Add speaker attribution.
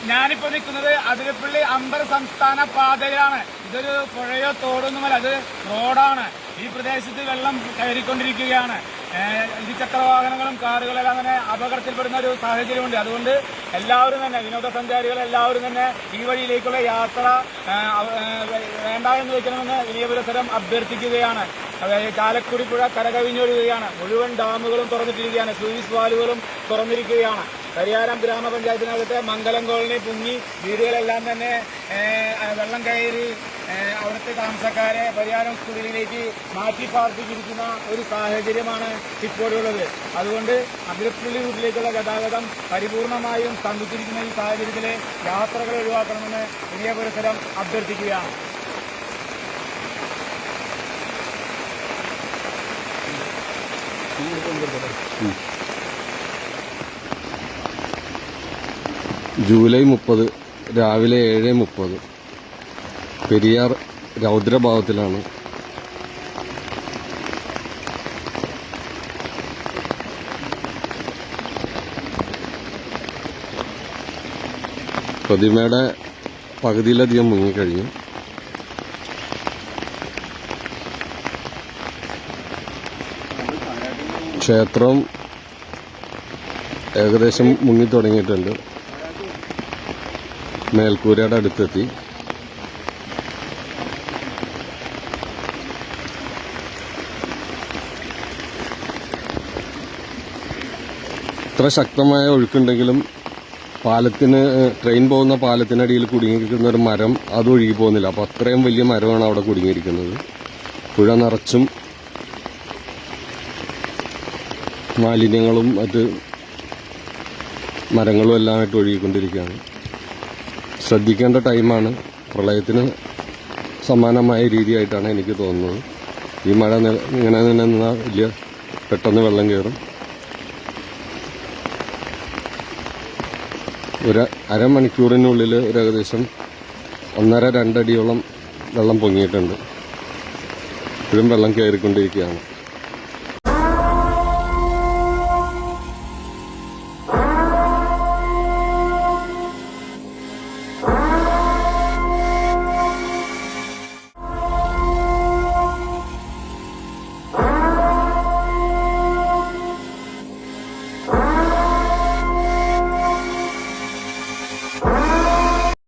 Speaker 1: ഞാനിപ്പോ നിൽക്കുന്നത് അതിരപ്പള്ളി അന്തർ സംസ്ഥാന പാതയിലാണ്. ഇതൊരു പുഴയോ തോടൊന്നുമല്ല, അത് റോഡാണ്. ഈ പ്രദേശത്ത് വെള്ളം കയറിക്കൊണ്ടിരിക്കുകയാണ്. ഇരുചക്ര വാഹനങ്ങളും കാറുകളെല്ലാം തന്നെ അപകടത്തിൽപ്പെടുന്ന ഒരു സാഹചര്യമുണ്ട്. അതുകൊണ്ട് എല്ലാവരും തന്നെ വിനോദസഞ്ചാരികൾ എല്ലാവരും തന്നെ ഈ വഴിയിലേക്കുള്ള യാത്ര വേണ്ട എന്ന് വെക്കണമെന്ന് വിനയപുരസരം അഭ്യർത്ഥിക്കുകയാണ്. ചാലക്കുടി പുഴ കരകവിഞ്ഞൊഴുകുകയാണ്. മുഴുവൻ ഡാമുകളും തുറന്നിട്ടിരിക്കുകയാണ്. സ്ലൂയിസ് വാലുകളും തുറന്നിരിക്കുകയാണ്. പരിയാരം ഗ്രാമപഞ്ചായത്തിനകത്തെ മംഗലം കോളനി പൊങ്ങി വീടുകളെല്ലാം തന്നെ വെള്ളം കയറി അവിടുത്തെ താമസക്കാരെ പരിയാരം സ്കൂളിലേക്ക് മാറ്റി പാർപ്പിച്ചിരിക്കുന്ന ഒരു സാഹചര്യമാണ് ഇപ്പോഴുള്ളത്. അതുകൊണ്ട് അതിരപ്പള്ളി റൂട്ടിലേക്കുള്ള ഗതാഗതം പരിപൂർണമായും സ്തംഭിച്ചിരിക്കുന്ന ഈ സാഹചര്യത്തിലെ യാത്രകൾ ഒഴിവാക്കണമെന്ന് വിനയപുരസരം അഭ്യർത്ഥിക്കുകയാണ്.
Speaker 2: ജൂലൈ 30 രാവിലെ 7:30 പെരിയാർ രൗദ്രഭാവത്തിലാണ്. പ്രതിമയുടെ പകുതിയിലധികം മുങ്ങിക്കഴിഞ്ഞു. ക്ഷേത്രം ഏകദേശം മുങ്ങിത്തുടങ്ങിയിട്ടുണ്ട്. മേൽക്കൂരയുടെ അടുത്തെത്തി. ഇത്ര ശക്തമായ ഒഴുക്കുണ്ടെങ്കിലും ട്രെയിൻ പോകുന്ന പാലത്തിനടിയിൽ കുടുങ്ങിയിരിക്കുന്ന ഒരു മരം അത് ഒഴുകി പോകുന്നില്ല. അപ്പോൾ അത്രയും വലിയ മരമാണ് അവിടെ കുടുങ്ങിയിരിക്കുന്നത്. പുഴ നിറച്ചും മാലിന്യങ്ങളും മറ്റ് മരങ്ങളും എല്ലാമായിട്ട് ഒഴുകിക്കൊണ്ടിരിക്കുകയാണ്. ശ്രദ്ധിക്കേണ്ട ടൈമാണ്. പ്രളയത്തിന് സമാനമായ രീതിയായിട്ടാണ് എനിക്ക് തോന്നുന്നത്. ഈ മഴ ഇങ്ങനെ നിന്നാൽ വലിയ പെട്ടെന്ന് വെള്ളം കയറും. ഒരു അരമണിക്കൂറിനുള്ളിൽ ഏകദേശം 1.5-2 അടിയോളം വെള്ളം പൊങ്ങിയിട്ടുണ്ട്. ഇപ്പോഴും വെള്ളം കയറിക്കൊണ്ടിരിക്കുകയാണ്.